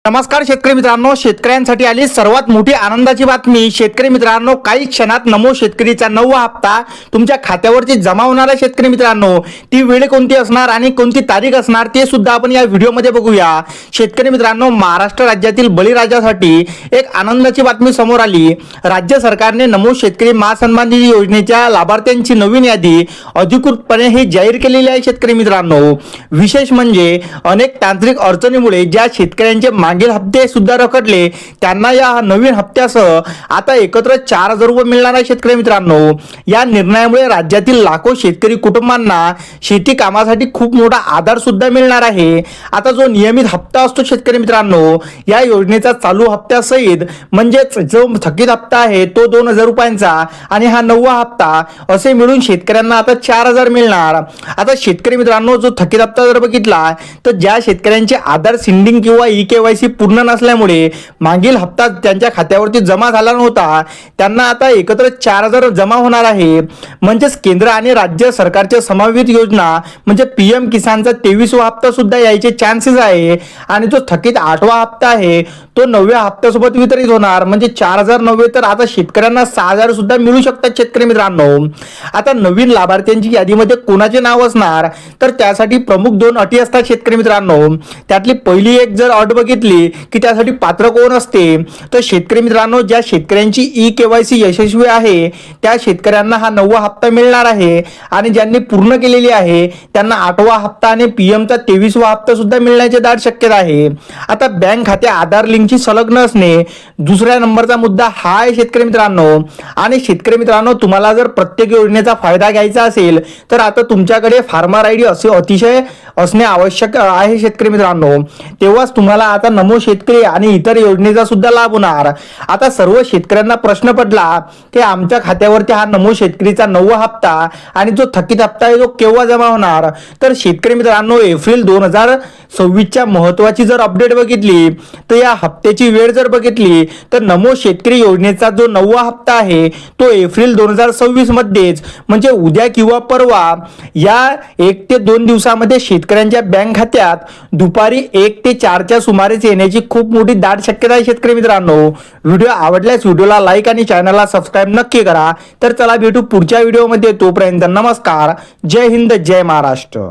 नमस्कार शेतकरी मित्रांनो, शेतकऱ्यांसाठी आली सर्वात मोठी आनंदाची बातमी। शेतकरी मित्रांनो, काही क्षणात नमो शेतकरीचा 9वा हप्ता तुमच्या खात्यावरती जमा होणार आहे। शेतकरी मित्रांनो, ती वेळ कोणती असणार आणि कोणती तारीख असणार ते सुद्धा आपण या व्हिडिओमध्ये बघूया। शेतकरी मित्रांनो, महाराष्ट्र राज्यातील बळीराजासाठी एक आनंदाची बातमी समोर आली। राज्य सरकारने नमो शेतकरी महासन्मान निधी योजनेच्या लाभार्थ्यांची नवीन यादी अधिकृतपणे हे जाहीर केलेली आहे। शेतकरी मित्रांनो, विशेष म्हणजे अनेक तांत्रिक अडचणीमुळे ज्या शेतकऱ्यांचे मागील हप्ते सुद्धा रखडले त्यांना या नवीन हप्त्यासह आता एकत्र 4,000 रुपये मिळणार आहे। शेतकरी मित्रांनो, या निर्णयामुळे राज्यातील लाखो शेतकरी कुटुंबांना शेती कामासाठी खूप मोठा आधार सुद्धा मिळणार आहे। आता जो नियमित हप्ता असतो शेतकरी मित्रांनो, या योजनेचा चालू हप्त्यासहित म्हणजेच जो थकीत हप्ता आहे तो 2,000 रुपयांचा आणि हा 9वा हप्ता असे मिळून शेतकऱ्यांना आता 4,000 मिळणार। आता शेतकरी मित्रांनो, जो थकीत हप्ता जर बघितला तर ज्या शेतकऱ्यांचे आधार सिंडिंग किंवा ई-केवायसी पूर्ण नसल्यामुळे मागील हप्ता त्यांच्या खात्यावरती जमा झाला नव्हता त्यांना आता एकत्र 4,000 जमा होणार आहे। म्हणजेच केंद्र आणि राज्य सरकारच्या समन्वित योजना म्हणजे पीएम किसानचा 23वा हप्ता सुद्धा यायचे चान्सेस आहे आणि जो थकीत 8वा हप्ता आहे तो 9व्या हप्त्यासोबत वितरित होणार। म्हणजे 4,000 नव्हे तर आता शेतकऱ्यांना 6,000 सुद्धा मिळू शकतात। शेतकरी मित्रांनो, आता नवीन लाभार्थ्यांची यादीमध्ये कोणाचे नाव असणार तर त्यासाठी प्रमुख 2 अटी असतात। शेतकरी मित्रांनो, त्यातली पहिली एक जर अट बघितली की त्यासाठी पात्र कोण असते तर शेतकरी मित्रांनो, ज्या शेतकऱ्यांची ई-केवायसी यशस्वी आहे त्या शेतकऱ्यांना हा 9वा हप्ता मिळणार आहे आणि ज्यांनी पूर्ण केलेली आहे त्यांना 8वा हप्ता आणि पीएमचा 23वा हप्ता सुद्धा मिळण्याची दाट शक्यता आहे। आता बँक खाते आधार लिंकची संलग्न असणे दुसऱ्या नंबरचा मुद्दा हा आहे शेतकरी मित्रांनो। आणि शेतकरी मित्रांनो, तुम्हाला जर प्रत्येक योजनेचा फायदा घ्यायचा असेल तर आता तुमच्याकडे फार्मर आयडी असे अतिशय असणे आवश्यक आहे। शेतकरी मित्रांनो, तेव्हाच तुम्हाला आता नमो शेतकरी आणि इतर योजनेचा सुद्धा लाभ होणार। आता सर्व शेतकऱ्यांना प्रश्न पडला की आमच्या खात्यावरती हा नमो शेतकरीचा 9वा हप्ता आणि जो थकीत हप्ता आहे तो केव्हा जमा होणार तर शेतकरी मित्रांनो, एप्रिल 2026च्या महत्त्वाची जर अपडेट बघितली तर या हप्त्याची वेळ जर बघितली तर नमो शेतकरी योजनेचा जो 9वा हप्ता आहे तो एप्रिल 2026 मध्येच म्हणजे उद्या किंवा परवा या 1 ते 2 दिवसामध्ये शेतकऱ्यांच्या बँक खात्यात दुपारी 1 ते 4च्या सुमारेच येण्याची खूप मोठी दाट शक्यता आहे। शेतकरी मित्रांनो, व्हिडिओ आवडल्यास व्हिडिओला लाईक आणि चॅनलला सबस्क्राईब नक्की करा। तर चला भेटू पुढच्या व्हिडिओमध्ये, तोपर्यंत नमस्कार, जय हिंद, जय महाराष्ट्र।